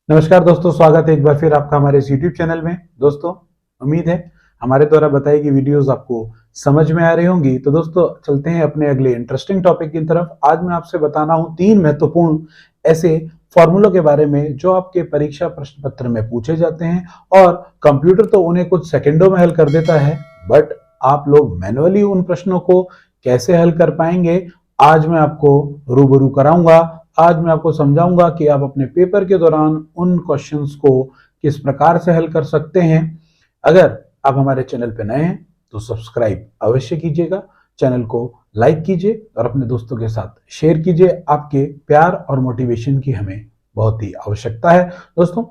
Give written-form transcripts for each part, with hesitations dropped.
नमस्कार दोस्तों, स्वागत है एक बार फिर आपका हमारे इस YouTube चैनल में। दोस्तों, उम्मीद है हमारे द्वारा बताई गई वीडियोस आपको समझ में आ रही होंगी। तो दोस्तों, चलते हैं अपने अगले इंटरेस्टिंग टॉपिक की तरफ। आज मैं आपसे बताना हूं 3 महत्वपूर्ण ऐसे फॉर्मूलों के बारे में जो आपके परीक्षा प्रश्न पत्र में पूछे जाते हैं और कंप्यूटर तो उन्हें कुछ सेकंडों में हल कर देता है, बट आप लोग मैनुअली उन प्रश्नों को कैसे हल कर पाएंगे, आज मैं आपको रूबरू कराऊंगा। आज मैं आपको समझाऊंगा कि आप अपने पेपर के दौरान उन क्वेश्चंस को किस प्रकार से हल कर सकते हैं। अगर आप हमारे चैनल पर नए हैं तो सब्सक्राइब अवश्य कीजिएगा, चैनल को लाइक कीजिए और अपने दोस्तों के साथ शेयर कीजिए। आपके प्यार और मोटिवेशन की हमें बहुत ही आवश्यकता है। दोस्तों,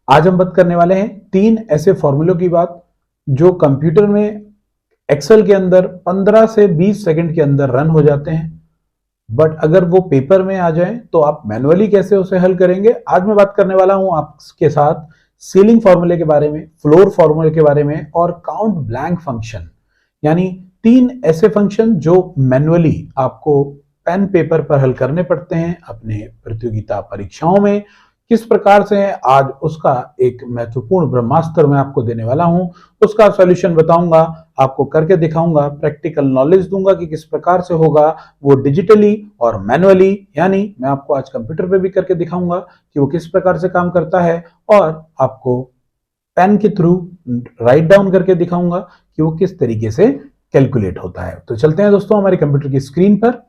आज हम बात करने वाले हैं 3 ऐसे फॉर्मूलों की बात जो कंप्यूटर में एक्सेल के अंदर 15 से 20 सेकंड के अंदर रन हो जाते हैं, बट अगर वो पेपर में आ जाए तो आप मैनुअली कैसे उसे हल करेंगे। आज मैं बात करने वाला हूं आपके साथ सीलिंग फॉर्मूले के बारे में, फ्लोर फॉर्मूले के बारे में और काउंट ब्लैंक फंक्शन, यानी 3 ऐसे फंक्शन जो मैनुअली आपको पेन पेपर पर हल करने पड़ते हैं अपने प्रतियोगिता परीक्षाओं में। किस प्रकार से आज उसका एक महत्वपूर्ण ब्रह्मास्त्र मैं आपको देने वाला हूं, उसका सॉल्यूशन बताऊंगा, आपको करके दिखाऊंगा, प्रैक्टिकल नॉलेज दूंगा कि किस प्रकार से होगा वो डिजिटली और मैनुअली। यानी मैं आपको आज कंप्यूटर पे भी करके दिखाऊंगा कि वो किस प्रकार से काम करता है और आपको पेन के थ्रू राइट डाउन करके दिखाऊंगा कि वो किस तरीके से कैलकुलेट होता है। तो चलते हैं दोस्तों हमारी कंप्यूटर की स्क्रीन पर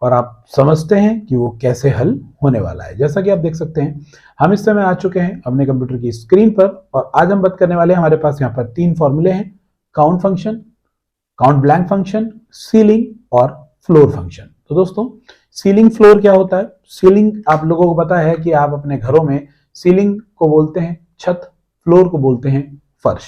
और आप समझते हैं कि वो कैसे हल होने वाला है। जैसा कि आप देख सकते हैं, हम इस समय आ चुके हैं अपने कंप्यूटर की स्क्रीन पर और आज हम बात करने वाले हैं, हमारे पास यहाँ पर 3 फॉर्मूले हैं: count function, count blank function, ceiling और फ्लोर फंक्शन। तो दोस्तों, सीलिंग फ्लोर क्या होता है? सीलिंग आप लोगों को पता है कि आप अपने घरों में सीलिंग को बोलते हैं छत, फ्लोर को बोलते हैं फर्श।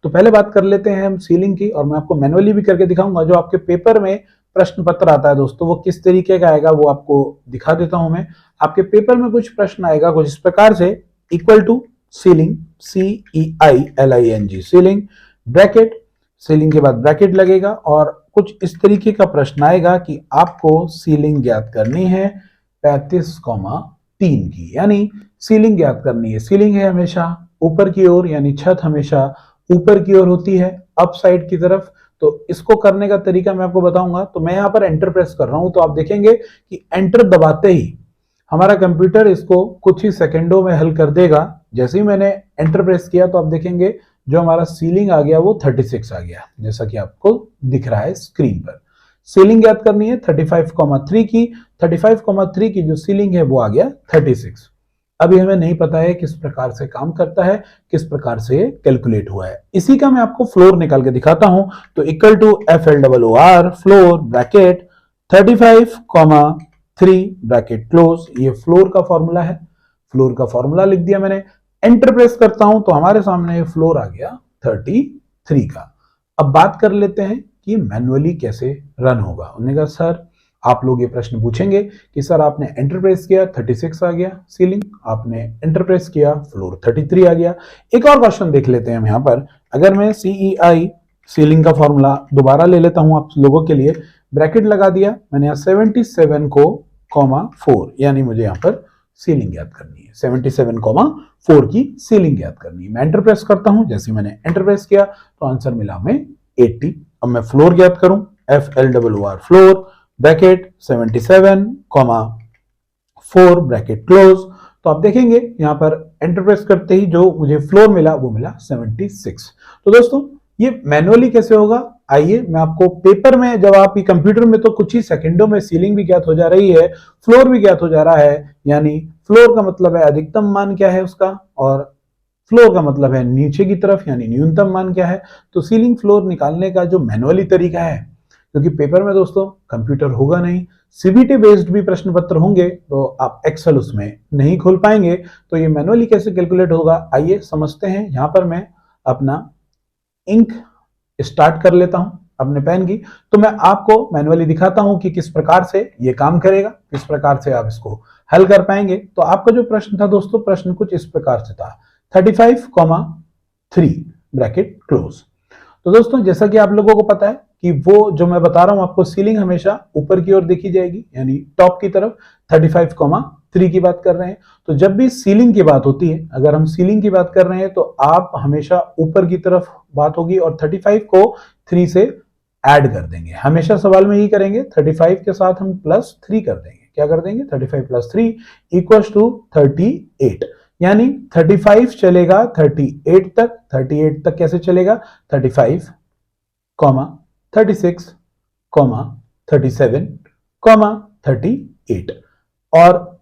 तो पहले बात कर लेते हैं हम सीलिंग की और मैं आपको मैनुअली भी करके दिखाऊंगा। जो आपके पेपर में प्रश्न पत्र आता है दोस्तों, वो किस तरीके का आएगा वो आपको दिखा देता हूं मैं। आपके पेपर में कुछ प्रश्न आएगा कुछ इस प्रकार से: equal to ceiling, CEILING, ceiling, bracket, ceiling के बाद ब्रैकेट लगेगा और कुछ इस तरीके का प्रश्न आएगा कि आपको सीलिंग ज्ञात करनी है 35,3 की, यानी सीलिंग ज्ञात करनी है। सीलिंग है हमेशा ऊपर की ओर, यानी छत हमेशा ऊपर की ओर होती है, अप साइड की तरफ। तो इसको करने का तरीका मैं आपको बताऊंगा। तो मैं यहां पर एंटर प्रेस कर रहा हूं, तो आप देखेंगे कि एंटर दबाते ही हमारा कंप्यूटर इसको कुछ ही सेकंडों में हल कर देगा। जैसे ही मैंने एंटर प्रेस किया तो आप देखेंगे जो हमारा सीलिंग आ गया वो 36 आ गया, जैसा कि आपको दिख रहा है स्क्रीन पर। सीलिंग याद करनी है 35,3 की, 35,3 की जो सीलिंग है वो आ गया 36। अभी हमें नहीं पता है किस प्रकार से काम करता है, किस प्रकार से कैलकुलेट हुआ है। इसी का मैं आपको फ्लोर निकाल के दिखाता हूं। तो equal to FLOOR, floor bracket 35,3 bracket close, ये फ्लोर का फॉर्मूला है। फ्लोर का फॉर्मूला लिख दिया मैंने, एंटर प्रेस करता हूं तो हमारे सामने ये फ्लोर आ गया 33 का। अब बात कर लेते हैं कि मैनुअली कैसे रन होगा। उन्होंने कहा सर, आप लोग ये प्रश्न पूछेंगे कि सर आपने एंटर प्रेस किया 36 आ गया सीलिंग, आपने एंटर प्रेस किया फ्लोर 33 आ गया। एक और क्वेश्चन देख लेते हैं हम यहाँ पर। अगर मैं CEI सीलिंग का फॉर्मूला दोबारा ले लेता हूं आप लोगों के लिए, ब्रैकेट लगा दिया मैंने यहाँ 77 को कॉमा 4, यानी मुझे यहाँ पर सीलिंग याद करनी है, 77,4 की सीलिंग याद करनी है। मैं एंटर प्रेस करता हूं, जैसे मैंने एंटर प्रेस किया तो आंसर मिला हमें 80। अब मैं फ्लोर याद करूं, FLOOR, floor bracket 77,4 bracket close. तो आप देखेंगे यहां पर एंटर प्रेस करते ही जो मुझे फ्लोर मिला वो मिला 76। तो दोस्तों, ये मैनुअली कैसे होगा, आइए मैं आपको पेपर में, जब आपकी कंप्यूटर में तो कुछ ही सेकंडों में सीलिंग भी ज्ञात हो जा रही है, फ्लोर भी ज्ञात हो जा रहा है। यानी फ्लोर का मतलब है अधिकतम मान क्या है उसका, और फ्लोर का मतलब है नीचे की तरफ, यानी न्यूनतम मान क्या है। तो सीलिंग फ्लोर निकालने का जो मैनुअली तरीका है, क्योंकि पेपर में दोस्तों कंप्यूटर होगा नहीं, CBT बेस्ड भी प्रश्न पत्र होंगे तो आप एक्सेल उसमें नहीं खोल पाएंगे, तो ये मैनुअली कैसे कैलकुलेट होगा आइए समझते हैं। यहां पर मैं अपना इंक स्टार्ट कर लेता हूं अपने पेन की, तो मैं आपको मैनुअली दिखाता हूं कि किस प्रकार से ये काम करेगा, किस प्रकार से आप इसको हल कर पाएंगे। तो आपका जो प्रश्न था दोस्तों, प्रश्न कुछ इस प्रकार से था 35,3 ब्रैकेट क्लोज। तो दोस्तों, जैसा कि आप लोगों को पता है कि वो जो मैं बता रहा हूं आपको, सीलिंग हमेशा ऊपर की ओर देखी जाएगी, यानी टॉप की तरफ 3 की बात कर रहे हैं। तो जब भी सीलिंग की बात होती है, अगर हम सीलिंग की बात कर रहे हैं तो आप हमेशा ऊपर की तरफ बात होगी और 35 को 3 से ऐड कर देंगे। हमेशा सवाल में यही करेंगे, 35 के साथ हम +3 कर देंगे। क्या कर देंगे? 35 + 3 इक्वल्स टू 38। यानी 35 चलेगा 38 तक। 38 तक कैसे चलेगा? 35, 36, 37, 38। और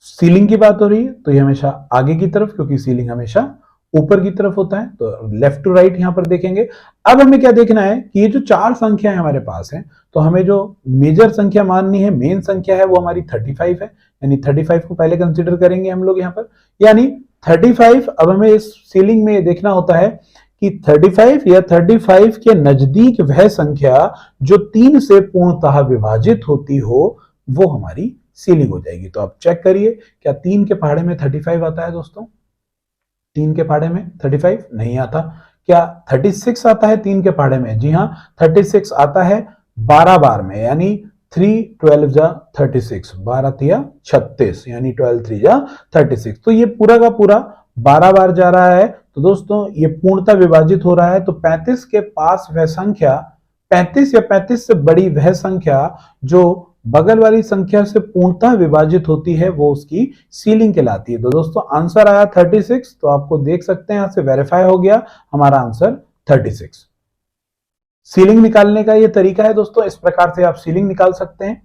सीलिंग की बात हो रही है तो ये हमेशा आगे की तरफ, क्योंकि सीलिंग हमेशा ऊपर की तरफ होता है। तो लेफ्ट टू राइट यहां पर देखेंगे। अब हमें क्या देखना है कि ये जो 4 संख्याएं हमारे पास हैं, तो हमें जो मेजर संख्या माननी है, मेन संख्या है, वो हमारी 35 है। यानी 35 को पहले कंसीडर करेंगे हम लोग यहाँ पर। यानी 35, अब हमें इस सीलिंग में ये देखना होता है कि 35 या 35 के नजदीक वह संख्या जो 3 से पूर्णतः विभाजित होती हो, वो हमारी सीलिंग हो जाएगी। तो आप चेक करिए, क्या 3 के पहाड़े में 35 आता है दोस्तों? 3 के पहाड़े में 35 नहीं आता। क्या 36 आता है 3 के पहाड़े में? जी हाँ, 36 आता है 12 बार में। यानी 3 12 जा 36, 12 तिया 36, यानी 12 3 जा 36। तो ये पूरा का पूरा 12 बार जा रहा है। तो दोस्तों ये पूर्णतः विभाजित हो रहा है। तो 35 के पास वह संख्या, 35 या 35 से बड़ी वह संख्या जो बगल वाली संख्या से पूर्णतः विभाजित होती है, वो उसकी सीलिंग कहलाती है। तो दोस्तों आंसर आया 36। तो आपको देख सकते हैं, यहां से वेरीफाई हो गया हमारा आंसर 36। सीलिंग निकालने का ये तरीका है दोस्तों, इस प्रकार से आप सीलिंग निकाल सकते हैं।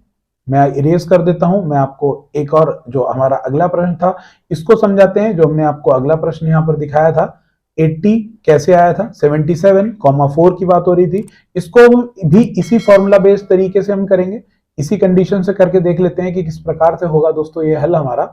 मैं इरेज कर देता हूं। मैं आपको एक और जो हमारा अगला प्रश्न था इसको समझाते हैं। जो हमने आपको अगला प्रश्न यहां पर दिखाया था, 80 कैसे आया था? 77,4 की बात हो रही थी। इसको भी इसी फॉर्मूला बेस्ड तरीके से हम करेंगे। इसी कंडीशन से करके देख लेते हैं कि किस प्रकार से होगा दोस्तों ये हल हमारा।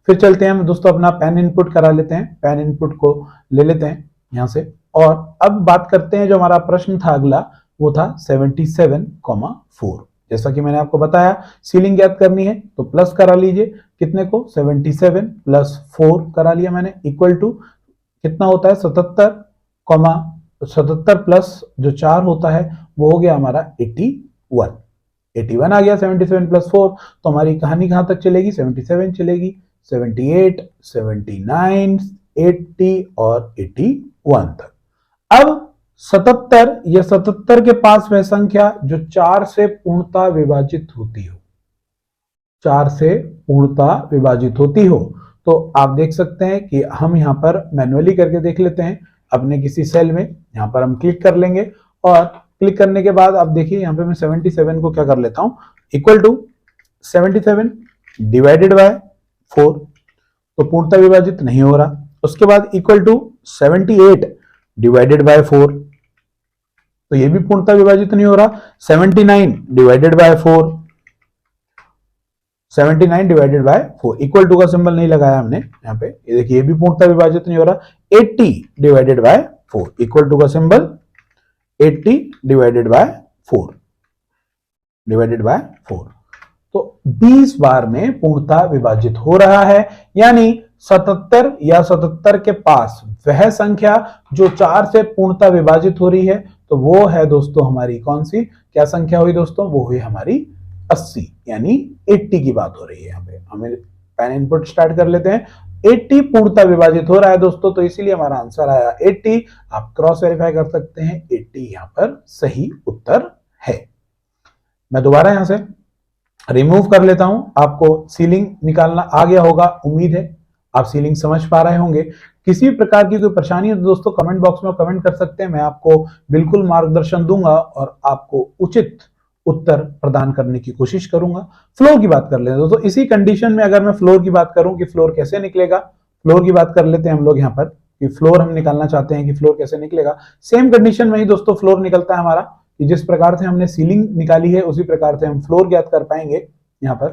फिर चलते हैं हम दोस्तों, अपना पेन इनपुट करा लेते हैं। पेन इनपुट को ले लेते हैं यहां से, और अब बात करते हैं जो हमारा प्रश्न था अगला, वो था 77,4। जैसा कि मैंने आपको बताया, सीलिंग ज्ञात करनी है तो प्लस करा लीजिए। कितने को? 77 + 4 करा लिया मैंने, इक्वल टू कितना होता है? 77 प्लस जो 4 होता है वो हो गया हमारा 81। 81 आ गया 77 + 4। तो हमारी कहानी कहां तक चलेगी? 77 चलेगी, 78, 79, 80 और 81 तक। अब 77 या 77 के पास वह संख्या जो 4 से पूर्णतः विभाजित होती हो, 4 से पूर्णतः विभाजित होती हो। तो आप देख सकते हैं कि हम यहां पर मैन्युअली करके देख लेते हैं। अपने किसी सेल में यहां पर हम क्लिक कर लेंगे, और क्लिक करने के बाद आप देखिए यहां पे मैं 77 को क्या कर लेता हूं, इक्वल टू 77 डिवाइडेड बाय 4। तो पूर्णतः विभाजित नहीं हो रहा। उसके बाद इक्वल टू 78 डिवाइडेड बाय 4, तो ये भी पूर्णतः विभाजित नहीं हो रहा। 79 divided by 4, 79 divided by 4, equal to का सिंबल नहीं लगाया हमने यहाँ पे, ये देखिए ये भी पूर्णतः विभाजित नहीं हो रहा। 80 डिवाइडेड बाय 4, इक्वल टू का symbol 80 divided by 4, divided by 4। तो 20 बार में पूर्णतः विभाजित हो रहा है। यानी 77 या 77 के पास वह संख्या जो 4 से पूर्णतः विभाजित हो रही है, तो वो है दोस्तों हमारी कौन सी, क्या संख्या हुई दोस्तों? वो हुई हमारी 80, यानी 80 की बात हो रही है। यहाँ पे हमें पेन इनपुट स्टार्ट कर लेते हैं। 80 पूर्णतः विभाजित हो रहा है दोस्तों, तो इसीलिए हमारा आंसर आया 80। आप क्रॉस वेरीफाई कर सकते हैं, 80 यहाँ पर सही उत्तर है। मैं दोबारा यहां से रिमूव कर लेता हूं। आपको सीलिंग निकालना आ गया होगा, उम्मीद है आप सीलिंग समझ पा रहे होंगे। किसी भी प्रकार की कोई परेशानी हो तो दोस्तों कमेंट बॉक्स में कमेंट कर सकते हैं। मैं आपको बिल्कुल मार्गदर्शन दूंगा और आपको उचित उत्तर प्रदान करने की कोशिश करूंगा। फ्लोर की बात कर लेते हैं दोस्तों। इसी कंडीशन में अगर मैं फ्लोर की बात करूं कि फ्लोर कैसे निकलेगा, फ्लोर की बात कर लेते हैं हम लोग यहाँ पर कि फ्लोर हम निकालना चाहते हैं कि फ्लोर कैसे निकलेगा। सेम कंडीशन में ही दोस्तों फ्लोर निकलता है हमारा, कि जिस प्रकार से हमने सीलिंग निकाली है उसी प्रकार से हम फ्लोर ज्ञात कर पाएंगे यहाँ पर।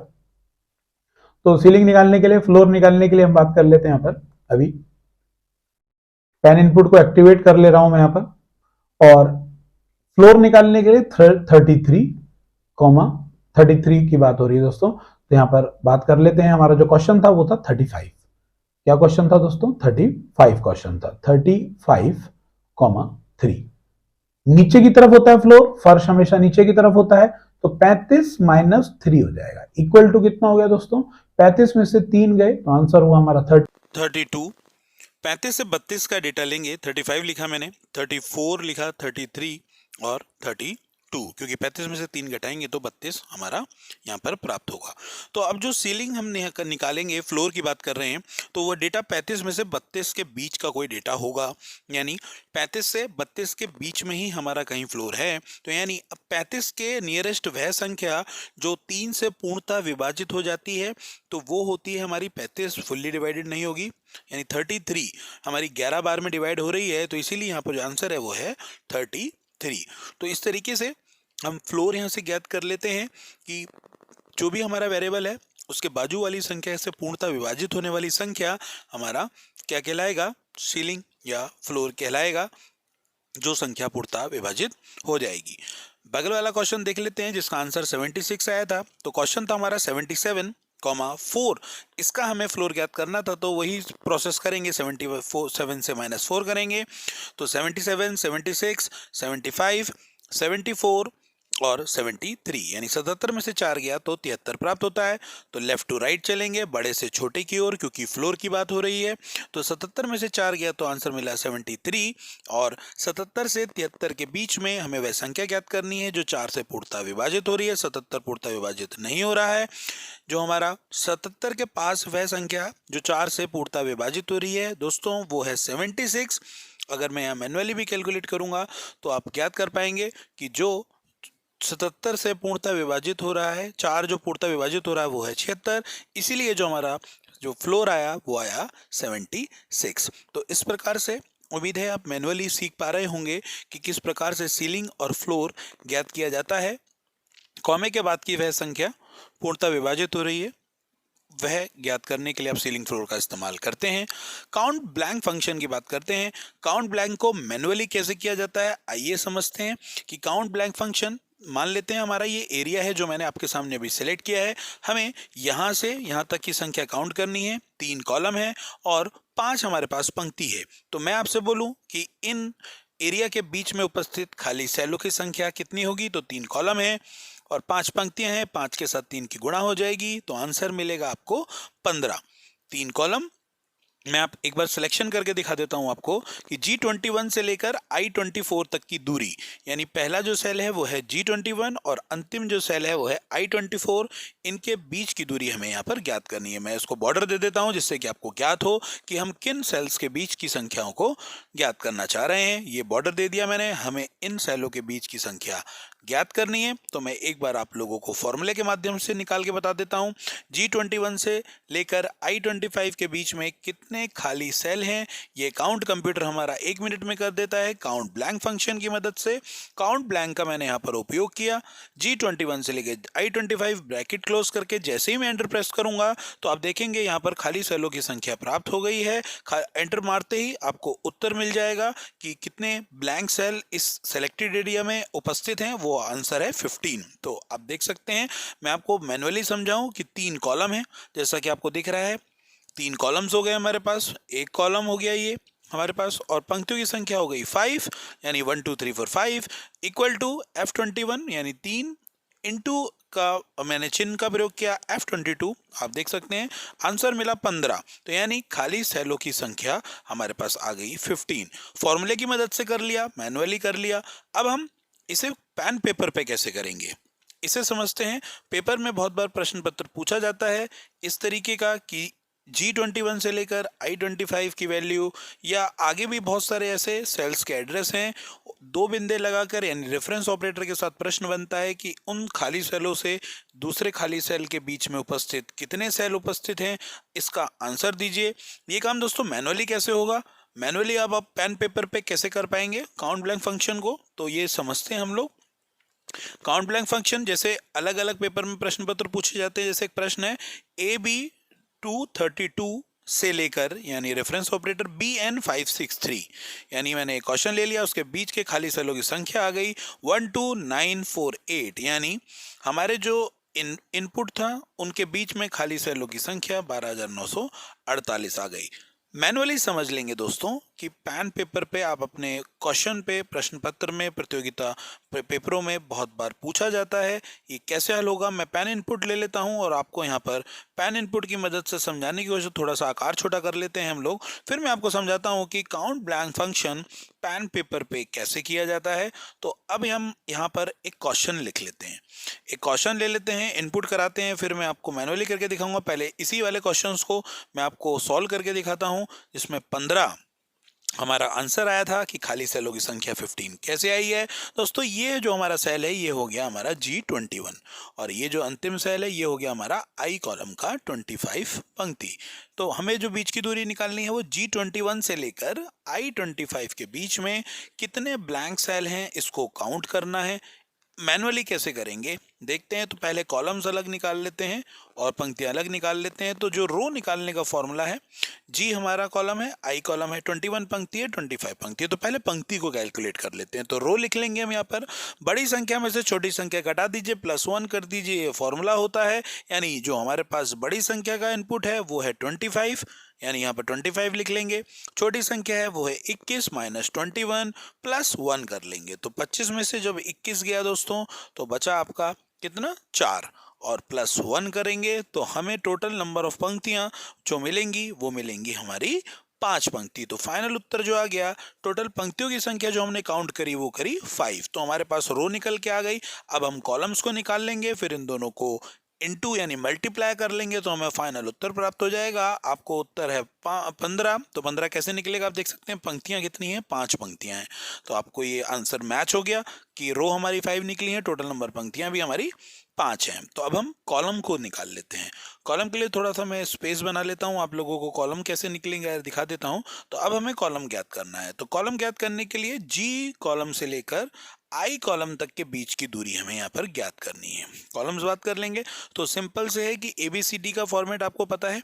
तो सीलिंग निकालने के लिए, फ्लोर निकालने के लिए हम बात कर लेते हैं यहाँ पर। अभी पेन इनपुट को एक्टिवेट कर ले रहा हूं मैं यहाँ पर, और फ्लोर निकालने के लिए 33 की बात हो रही है दोस्तों। तो यहां पर बात कर लेते हैं। हमारा जो क्वेश्चन था वो था 35। क्या क्वेश्चन था दोस्तों? 35 क्वेश्चन था। 35, 3 नीचे की तरफ होता है फ्लोर, फर्श हमेशा नीचे की तरफ होता है। तो 35 माइनस 3 हो जाएगा, इक्वल टू कितना हो गया दोस्तों, 35 में से 3 गए तो आंसर हुआ हमारा 32। 35 से 32 का डेटा लेंगे, 35 लिखा मैंने, 34 लिखा, 33 और 32, क्योंकि 35 में से 3 घटाएंगे तो 32 हमारा यहाँ पर प्राप्त होगा। तो अब जो सीलिंग हम निकालेंगे, फ्लोर की बात कर रहे हैं, तो वो डेटा 35 में से 32 के बीच का कोई डेटा होगा, यानी 35 से 32 के बीच में ही हमारा कहीं फ्लोर है। तो यानी 35 के नियरेस्ट वह संख्या जो 3 से पूर्णतः विभाजित हो जाती है, तो वो होती है हमारी 35 फुल्ली डिवाइडेड नहीं होगी, यानी 33 हमारी 11 बार में डिवाइड हो रही है, तो इसीलिए यहाँ पर जो आंसर है वो है 33। तो इस तरीके से हम फ्लोर यहाँ से ज्ञात कर लेते हैं कि जो भी हमारा वेरिएबल है उसके बाजू वाली संख्या से पूर्णतः विभाजित होने वाली संख्या हमारा क्या कहलाएगा, सीलिंग या फ्लोर कहलाएगा, जो संख्या पूर्णतः विभाजित हो जाएगी। बगल वाला क्वेश्चन देख लेते हैं जिसका आंसर 76 आया था। तो क्वेश्चन था हमारा 77, 4, इसका हमें फ्लोर ज्ञात करना था, तो वही प्रोसेस करेंगे, 7 से -4 करेंगे। तो 77, 76, 75, 74 और 73, यानी 77 में से 4 गया तो 73 प्राप्त होता है। तो लेफ्ट टू राइट चलेंगे, बड़े से छोटे की ओर, क्योंकि फ्लोर की बात हो रही है। तो 77 में से 4 गया तो आंसर मिला 73, और 77 से 73 के बीच में हमें वह संख्या ज्ञात करनी है जो 4 से पूर्णतः विभाजित हो रही है। 77 पूर्णतः विभाजित नहीं हो रहा है, जो हमारा 77 के पास वह संख्या जो 4 से पूर्णतः विभाजित हो रही है दोस्तों, वो है 76। अगर मैं यहाँ मैन्युअली भी कैलकुलेट करूंगा तो आप ज्ञात कर पाएंगे कि जो 77 से पूर्णतः विभाजित हो रहा है, 4 जो पूर्णतः विभाजित हो रहा है वो है 76, इसीलिए जो हमारा जो फ्लोर आया वो आया 76। तो इस प्रकार से उम्मीद है आप मैन्युअली सीख पा रहे होंगे कि किस प्रकार से सीलिंग और फ्लोर ज्ञात किया जाता है। कॉमे के बाद की वह संख्या पूर्णतः विभाजित हो रही है, वह ज्ञात करने के लिए आप सीलिंग फ्लोर का इस्तेमाल करते हैं। काउंट ब्लैंक फंक्शन की बात करते हैं। काउंट ब्लैंक को मैन्युअली कैसे किया जाता है, आइए समझते हैं कि काउंट ब्लैंक फंक्शन, मान लेते हैं हमारा ये एरिया है जो मैंने आपके सामने अभी सिलेक्ट किया है, हमें यहाँ से यहाँ तक की संख्या काउंट करनी है। 3 कॉलम है और 5 हमारे पास पंक्ति है। तो मैं आपसे बोलूं कि इन एरिया के बीच में उपस्थित खाली सेलों की संख्या कितनी होगी, तो 3 कॉलम है और 5 पंक्तियां हैं, 5 के साथ 3 की गुणा हो जाएगी, तो आंसर मिलेगा आपको 15। 3 कॉलम, मैं आप एक बार सिलेक्शन करके दिखा देता हूं आपको कि G21 से लेकर I24 तक की दूरी, यानी पहला जो सेल है वो है G21 और अंतिम जो सेल है वो है I24, इनके बीच की दूरी हमें यहाँ पर ज्ञात करनी है। मैं इसको बॉर्डर दे देता हूं जिससे कि आपको ज्ञात हो कि हम किन सेल्स के बीच की संख्याओं को ज्ञात करना चाह रहे हैं। ये बॉर्डर दे दिया मैंने, हमें इन सेलों के बीच की संख्या ज्ञात करनी है। तो मैं एक बार आप लोगों को फॉर्मूले के माध्यम से निकाल के बता देता हूं। G21 से लेकर I25 के बीच में कितने खाली सेल हैं, ये काउंट कंप्यूटर हमारा 1 मिनट में कर देता है काउंट ब्लैंक फंक्शन की मदद से। काउंट ब्लैंक का मैंने यहाँ पर उपयोग किया। G21 से लेकर I25 ब्रैकेट क्लोज करके जैसे ही मैं एंटर प्रेस करूंगा तो आप देखेंगे यहाँ पर खाली सेलों की संख्या प्राप्त हो गई है। एंटर मारते ही आपको उत्तर मिल जाएगा कि कितने ब्लैंक सेल इस सेलेक्टेड एरिया में उपस्थित हैं, वो आंसर है 15। तो आप देख सकते हैं, मैं आपको मैन्युअली समझाऊं कि 3 कॉलम है, जैसा कि आपको दिख रहा है 3 कॉलम्स हो गए हमारे पास, एक कॉलम हो गया ये हमारे पास, और पंक्तियों की संख्या हो गई 5, यानी 1 2 3 4 5 इक्वल टू F21, यानी 3 इंटू का मैंने चिन्ह का प्रयोग किया F22, आप देख सकते हैं आंसर मिला 15। तो यानी खाली सेलों की संख्या हमारे पास आ गई 15। फॉर्मूले की मदद से कर लिया, मैन्युअली कर लिया। अब हम इसे पेन पेपर पे कैसे करेंगे, इसे समझते हैं। पेपर में बहुत बार प्रश्न पत्र पूछा जाता है इस तरीके का कि G21 से लेकर I25 की वैल्यू, या आगे भी बहुत सारे ऐसे सेल्स के एड्रेस हैं, 2 बिंदे लगाकर यानी रेफरेंस ऑपरेटर के साथ प्रश्न बनता है कि उन खाली सेलों से दूसरे खाली सेल के बीच में उपस्थित कितने सेल उपस्थित हैं, इसका आंसर दीजिए। ये काम दोस्तों मैन्युअली कैसे होगा, मैन्युअली अब आप पेन पेपर पे कैसे कर पाएंगे काउंट ब्लैंक फंक्शन को, तो ये समझते हैं हम लोग। काउंट ब्लैंक फंक्शन जैसे अलग अलग पेपर में प्रश्न पत्र पूछे जाते हैं, जैसे एक प्रश्न है AB 232 से लेकर, यानी रेफरेंस ऑपरेटर BN 563, यानी मैंने एक क्वेश्चन ले लिया, उसके बीच के खाली सेलों की संख्या आ गई 12948, यानी हमारे जो इनपुट था उनके बीच में खाली सेलों की संख्या 12948 आ गई। मैनुअली समझ लेंगे दोस्तों कि पेन पेपर पे आप अपने क्वेश्चन पे प्रश्न पत्र में प्रतियोगिता पेपरों में बहुत बार पूछा जाता है। ये कैसे हल होगा, मैं पेन इनपुट ले लेता हूँ और आपको यहाँ पर पेन इनपुट की मदद से समझाने की वजह से थोड़ा सा आकार छोटा कर लेते हैं हम लोग। फिर मैं आपको समझाता हूँ कि count blank function pen paper पे कैसे किया जाता है। तो अब हम यहाँ पर एक क्वेश्चन लिख लेते हैं, एक क्वेश्चन ले लेते हैं, इनपुट कराते हैं, फिर मैं आपको मैनुअली करके दिखाऊंगा। पहले इसी वाले क्वेश्चंस को मैं आपको सॉल्व करके दिखाता हूँ, जिसमें 15 हमारा आंसर आया था कि खाली सेलों की संख्या 15 कैसे आई है। दोस्तों ये जो हमारा सेल है ये हो गया हमारा G21 और ये जो अंतिम सेल है ये हो गया हमारा I कॉलम का 25 पंक्ति। तो हमें जो बीच की दूरी निकालनी है वो G21 से लेकर I25 के बीच में कितने ब्लैंक सेल हैं इसको काउंट करना है। मैनुअली कैसे करेंगे देखते हैं। तो पहले कॉलम्स अलग निकाल लेते हैं और पंक्तियां अलग निकाल लेते हैं। तो जो रो निकालने का फॉर्मूला है, जी हमारा कॉलम है, आई कॉलम है, 21 पंक्ति है, 25 पंक्ति है। तो पहले पंक्ति को कैलकुलेट कर लेते हैं। तो रो लिख लेंगे हम यहाँ पर, बड़ी संख्या में से छोटी संख्या घटा दीजिए, +1 कर दीजिए, ये फॉर्मूला होता है। यानी जो हमारे पास बड़ी संख्या का इनपुट है वो है 25, यानी यहाँ पर 25 लिख लेंगे। छोटी संख्या है वो है 21 - 21 +1 कर लेंगे। तो 25 में से जब 21 गया दोस्तों तो बचा आपका कितना, 4 और +1 करेंगे तो हमें टोटल नंबर ऑफ पंक्तियां जो मिलेंगी वो मिलेंगी हमारी 5 पंक्ति। तो फाइनल उत्तर जो आ गया, टोटल पंक्तियों की संख्या जो हमने काउंट करी वो करी 5। तो हमारे पास रो निकल के आ गई। अब हम कॉलम्स को निकाल लेंगे, फिर इन दोनों को इनटू यानी मल्टीप्लाई कर लेंगे तो हमें फाइनल उत्तर प्राप्त हो जाएगा। आपको उत्तर है 15। तो 15 कैसे निकलेगा आप देख सकते हैं, पंक्तियां कितनी हैं, 5 पंक्तियां हैं। तो आपको ये आंसर मैच हो गया कि रो हमारी 5 निकली है, टोटल नंबर पंक्तियां भी हमारी 5 हैं। तो अब हम कॉलम को निकाल लेते हैं। कॉलम के लिए थोड़ा सा मैं स्पेस बना लेता हूं, आप लोगों को कॉलम कैसे निकलेंगे दिखा देता हूं। तो अब हमें कॉलम ज्ञात करना है। तो कॉलम ज्ञात करने के लिए जी कॉलम से लेकर आई कॉलम तक के बीच की दूरी हमें यहाँ पर ज्ञात करनी है। कॉलम्स बात कर लेंगे तो सिंपल से है कि ABCD का फॉर्मेट आपको पता है,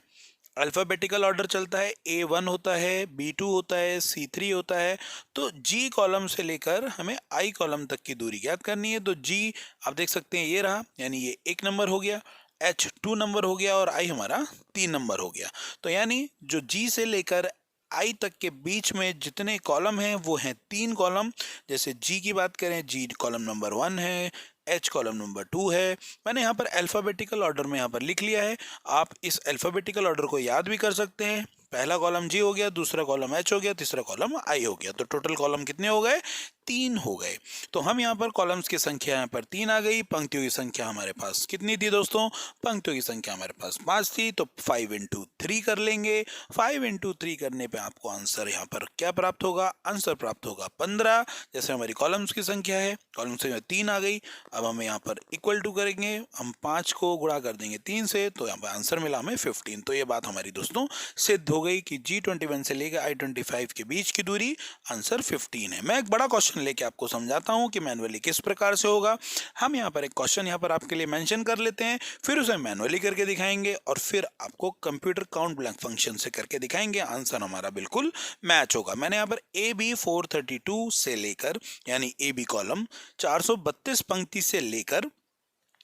अल्फ़ाबेटिकल ऑर्डर चलता है, A1 होता है, B2 होता है, C3 होता है। तो G कॉलम से लेकर हमें I कॉलम तक की दूरी ज्ञात करनी है। तो G आप देख सकते हैं ये रहा, यानी ये 1 नंबर हो गया, H 2 नंबर हो गया और I हमारा 3 नंबर हो गया। तो यानी जो G से लेकर आई तक के बीच में जितने कॉलम हैं वो हैं 3 कॉलम। जैसे जी की बात करें, जी कॉलम नंबर 1 है, एच कॉलम नंबर 2 है। मैंने यहाँ पर अल्फ़ाबेटिकल ऑर्डर में यहाँ पर लिख लिया है। आप इस अल्फ़ाबेटिकल ऑर्डर को याद भी कर सकते हैं। पहला कॉलम जी हो गया, दूसरा कॉलम एच हो गया, तीसरा कॉलम आई हो गया। तो टोटल कॉलम कितने हो गए, 3 हो गए। तो हम यहाँ पर कॉलम्स की संख्या यहाँ पर 3 आ गई। पंक्तियों की संख्या हमारे पास कितनी थी दोस्तों, पंक्तियों की संख्या हमारे पास 5 थी। तो 5 × 3 कर लेंगे। 5 × 3 करने पे आपको आंसर यहाँ पर क्या प्राप्त होगा, आंसर प्राप्त होगा 15। जैसे हमारी कॉलम्स की संख्या है, कॉलम से 3 आ गई। अब हमें यहाँ पर इक्वल टू करेंगे, हम 5 को गुणा कर देंगे 3 से, तो यहाँ पर आंसर मिला हमें 15। तो ये बात हमारी दोस्तों सिद्ध हो गई कि G21 से लेकर I25 के बीच की दूरी आंसर 15 है। मैं एक बड़ा क्वेश्चन लेके आपको समझाता हूँ कि मैनुअली किस प्रकार से होगा। हम यहाँ पर एक क्वेश्चन यहाँ पर आपके लिए मेंशन कर लेते हैं, फिर उसे मैनुअली करके दिखाएंगे और फिर आपको कंप्यूटर काउंट ब्लैंक फंक्शन से करके दिखाएंगे। आंसर हमारा बिल्कुल मैच होगा। मैंने यहाँ पर AB 432 से लेकर यानी AB कॉलम 432 पंक्ति से लेकर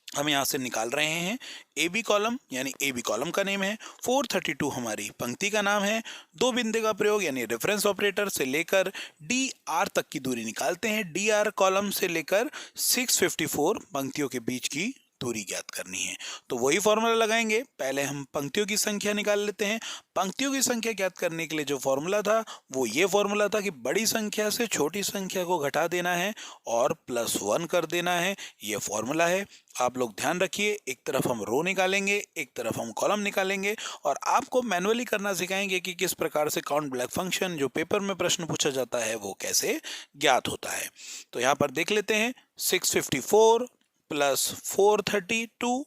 हम यहाँ से निकाल रहे हैं AB कॉलम, यानी AB कॉलम का नेम है, 432 हमारी पंक्ति का नाम है। 2 बिंदु का प्रयोग यानी रेफरेंस ऑपरेटर से लेकर DR तक की दूरी निकालते हैं। DR कॉलम से लेकर 654 पंक्तियों के बीच की दूरी ज्ञात करनी है। तो वही फॉर्मूला लगाएंगे। पहले हम पंक्तियों की संख्या निकाल लेते हैं। पंक्तियों की संख्या ज्ञात करने के लिए जो फॉर्मूला था वो ये फॉर्मूला था कि बड़ी संख्या से छोटी संख्या को घटा देना है और +1 कर देना है। ये फॉर्मूला है। आप लोग ध्यान रखिए, एक तरफ हम रो निकालेंगे, एक तरफ हम कॉलम निकालेंगे और आपको मैनुअली करना सिखाएंगे कि किस प्रकार से काउंट ब्लैंक फंक्शन जो पेपर में प्रश्न पूछा जाता है वो कैसे ज्ञात होता है। तो यहाँ पर देख लेते हैं, 654 + 432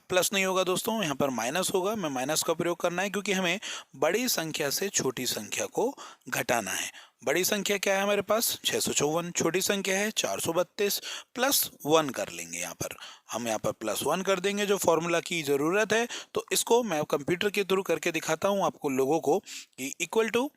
प्लस नहीं होगा दोस्तों, यहाँ पर माइनस होगा। मैं माइनस का प्रयोग करना है क्योंकि हमें बड़ी संख्या से छोटी संख्या को घटाना है। बड़ी संख्या क्या है हमारे पास, 654, छोटी संख्या है 432, +1 कर लेंगे। यहाँ पर हम यहाँ पर +1 कर देंगे जो फॉर्मूला की ज़रूरत है। तो इसको मैं कंप्यूटर के थ्रू करके दिखाता हूँ आपको लोगों को कि इक्वल टू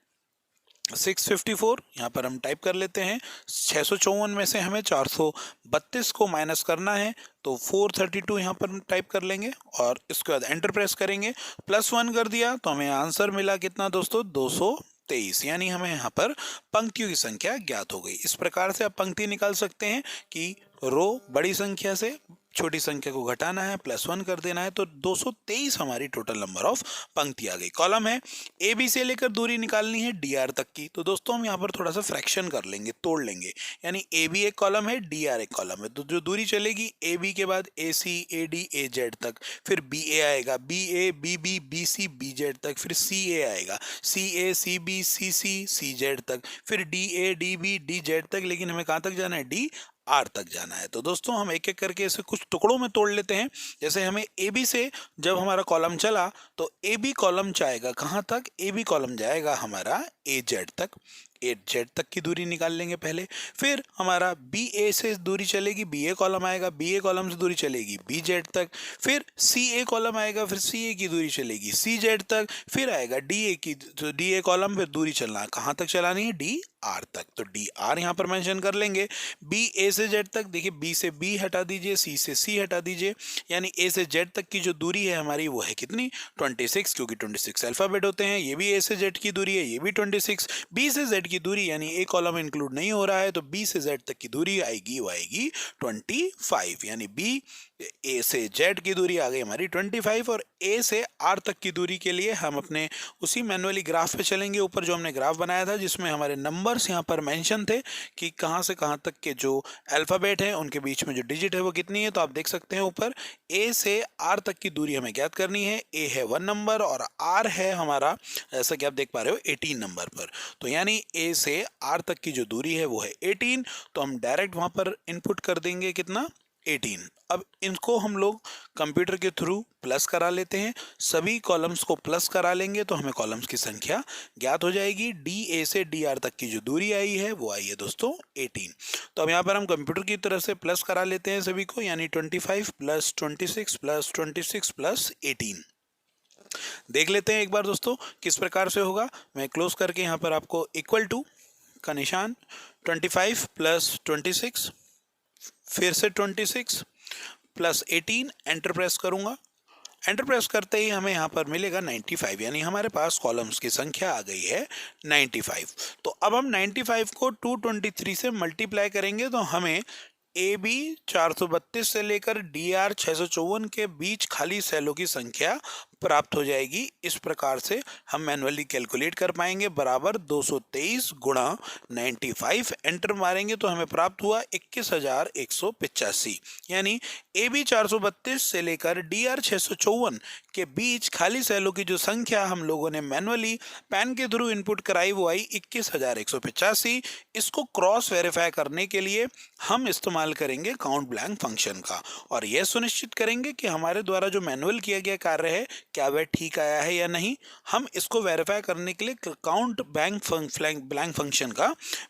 654 यहाँ पर हम टाइप कर लेते हैं। 654 में से हमें 432 को माइनस करना है, तो 432 यहाँ पर हम टाइप कर लेंगे और इसके बाद एंटर प्रेस करेंगे। +1 कर दिया तो हमें आंसर मिला कितना दोस्तों, 200 223, यानी हमें यहाँ पर पंक्तियों की संख्या ज्ञात हो गई। इस प्रकार से आप पंक्ति निकाल सकते हैं कि रो बड़ी संख्या से छोटी संख्या को घटाना है, +1 कर देना है, तो 223 हमारी टोटल नंबर ऑफ पंक्ति आ गई। कॉलम है ए बी से लेकर दूरी निकालनी है डी आर तक की, तो दोस्तों हम यहाँ पर थोड़ा सा फ्रैक्शन कर लेंगे, तोड़ लेंगे, यानी ए बी एक कॉलम है, डी आर एक कॉलम है, तो जो दूरी चलेगी ए बी के बाद ए सी ए डी ए जेड तक, फिर बी ए आएगा, B A B B B C B Z तक, फिर सी ए आएगा, सी ए सी बी सी सी सी जेड तक, फिर D A D B D Z तक, लेकिन हमें कहाँ तक जाना है, डी आर तक जाना है। तो दोस्तों हम एक एक करके इसे कुछ टुकड़ों में तोड़ लेते हैं। जैसे हमें ए बी से जब हमारा कॉलम चला तो ए बी कॉलम जाएगा कहाँ तक, ए बी कॉलम जाएगा हमारा ए जेड तक, ए जेड तक की दूरी निकाल लेंगे पहले। फिर हमारा बी ए से दूरी चलेगी, बी ए कॉलम आएगा, बी ए कॉलम से दूरी चलेगी बी जेड तक, फिर सी ए कॉलम आएगा, फिर सी ए की दूरी चलेगी सी जेड तक, फिर आएगा डी ए की, तो डी ए कॉलम फिर दूरी चलना है, कहाँ तक चलानी है, डी आर तक, तो डी आर यहाँ पर मेंशन कर लेंगे। बी ए से जेड तक, देखिए बी से बी हटा दीजिए, सी से सी हटा दीजिए, यानी ए से जेड तक की जो दूरी है हमारी वो है कितनी, 26, क्योंकि 26 अल्फाबेट होते हैं। ये भी ए से जेड की दूरी है, ये भी 26। बी से जेड की दूरी, यानी ए कॉलम इंक्लूड नहीं हो रहा है, तो बी से जेड तक की दूरी आएगी, वो आएगी 25, यानी बी ए से जेड की दूरी आ गई हमारी 25, और ए से आर तक की दूरी के लिए हम अपने उसी मैनुअली ग्राफ पे चलेंगे, ऊपर जो हमने ग्राफ बनाया था जिसमें हमारे नंबर्स यहाँ पर मेंशन थे कि कहाँ से कहाँ तक के जो अल्फ़ाबेट हैं उनके बीच में जो डिजिट है वो कितनी है। तो आप देख सकते हैं ऊपर ए से आर तक की दूरी हमें ज्ञात करनी है। ए है 1 नंबर और आर है हमारा, जैसा कि आप देख पा रहे हो, 18 नंबर पर। तो यानी ए से आर तक की जो दूरी है वो है 18, तो हम डायरेक्ट वहाँ पर इनपुट कर देंगे कितना, 18। अब इनको हम लोग कंप्यूटर के थ्रू प्लस करा लेते हैं, सभी कॉलम्स को प्लस करा लेंगे तो हमें कॉलम्स की संख्या ज्ञात हो जाएगी। डी ए से डी आर तक की जो दूरी आई है वो आई है दोस्तों 18। तो अब यहाँ पर हम कंप्यूटर की तरफ से प्लस करा लेते हैं सभी को, यानी 25 + 26 + 26 + 18। देख लेते हैं एक बार दोस्तों किस प्रकार से होगा। मैं क्लोज करके यहाँ पर आपको इक्वल टू का निशान, 25 + 26 फिर से 26 + 18 एंटर प्रेस करूंगा। एंटर प्रेस करते ही हमें यहाँ पर मिलेगा 95, यानी हमारे पास कॉलम्स की संख्या आ गई है 95। तो अब हम 95 को 223 से मल्टीप्लाई करेंगे तो हमें ए बी 432 से लेकर डी आर 654 के बीच खाली सेलों की संख्या प्राप्त हो जाएगी। इस प्रकार से हम मैनुअली कैलकुलेट कर पाएंगे, बराबर 223 × 95 एंटर मारेंगे तो हमें प्राप्त हुआ 21,185, यानी ए बी 432 से लेकर डी आर 654 के बीच खाली सेलों की जो संख्या हम लोगों ने मैनुअली पेन के थ्रू इनपुट कराई वो आई 21,185। इसको क्रॉस वेरीफाई करने के लिए हम इस्तेमाल करेंगे काउंट ब्लैंक फंक्शन का, और यह सुनिश्चित करेंगे कि हमारे द्वारा जो मैनुअल किया गया कार्य है क्या वह ठीक आया है या नहीं। हम इसको वेरीफाई करने के लिए काउंट ब्लैंक फंक्शन का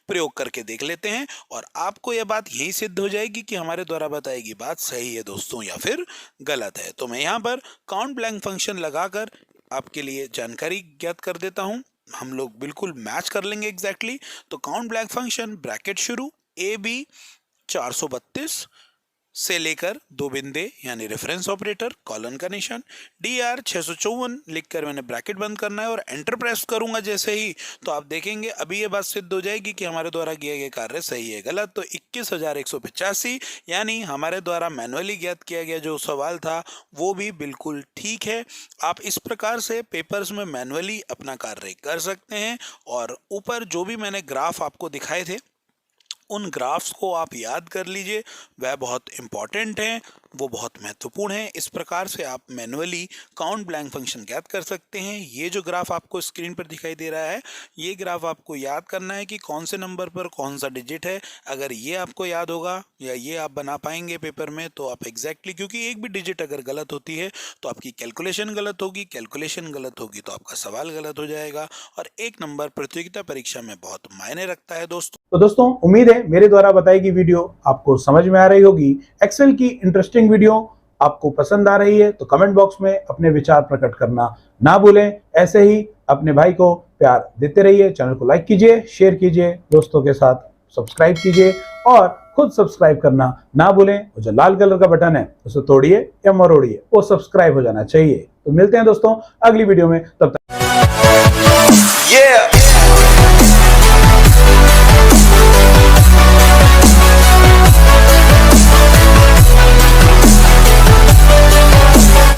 प्रयोग करके देख लेते हैं, और आपको यह बात यही सिद्ध हो जाएगी कि हमारे द्वारा बताई गई बात सही है दोस्तों या फिर गलत है। तो मैं यहाँ पर काउंट ब्लैंक फंक्शन लगाकर आपके लिए जानकारी ज्ञात कर देता हूँ, हम लोग बिल्कुल मैच कर लेंगे एग्जैक्टली। तो काउंट ब्लैंक फंक्शन ब्रैकेट शुरू, ए बी 432 से लेकर 2 बिंदे यानी रेफरेंस ऑपरेटर, कॉलन का निशान, डी आर 654 लिखकर मैंने ब्रैकेट बंद करना है और एंटर प्रेस करूंगा जैसे ही, तो आप देखेंगे अभी ये बात सिद्ध हो जाएगी कि हमारे द्वारा किया गया कार्य सही है गलत। तो 21,185 यानी हमारे द्वारा मैनुअली ज्ञात किया गया जो सवाल था वो भी बिल्कुल ठीक है। आप इस प्रकार से पेपर्स में मैनुअली अपना कार्य कर सकते हैं, और ऊपर जो भी मैंने ग्राफ आपको दिखाए थे उन ग्राफ्स को आप याद कर लीजिए, वह बहुत इंपॉर्टेंट हैं, वो बहुत महत्वपूर्ण है। इस प्रकार से आप मैनुअली काउंट ब्लैंक फंक्शन ज्ञात कर सकते हैं। ये जो ग्राफ आपको स्क्रीन पर दिखाई दे रहा है, ये ग्राफ आपको याद करना है कि कौन से नंबर पर कौन सा डिजिट है। अगर ये आपको याद होगा या ये आप बना पाएंगे पेपर में तो आप एग्जैक्टली, क्योंकि एक भी डिजिट अगर गलत होती है तो आपकी कैलकुलेशन गलत होगी, कैलकुलेशन गलत होगी तो आपका सवाल गलत हो जाएगा, और 1 नंबर प्रतियोगिता परीक्षा में बहुत मायने रखता है दोस्तों। तो दोस्तों उम्मीद है मेरे द्वारा बताई गई वीडियो आपको समझ में आ रही होगी। एक्सेल की इंटरेस्टिंग वीडियो आपको पसंद आ रही है तो कमेंट बॉक्स में अपने विचार प्रकट करना ना भूलें। ऐसे ही अपने भाई को प्यार देते रहिए, चैनल को लाइक कीजिए, शेयर कीजिए, दोस्तों के साथ सब्सक्राइब कीजिए, और खुद सब्सक्राइब करना ना भूलें। वो जो लाल कलर का बटन है उसे तोड़िए या मरोड़िए, वो सब्सक्राइब हो जाना चाहिए। तो मिलते हैं दोस्तों अगली वीडियो में, तब तक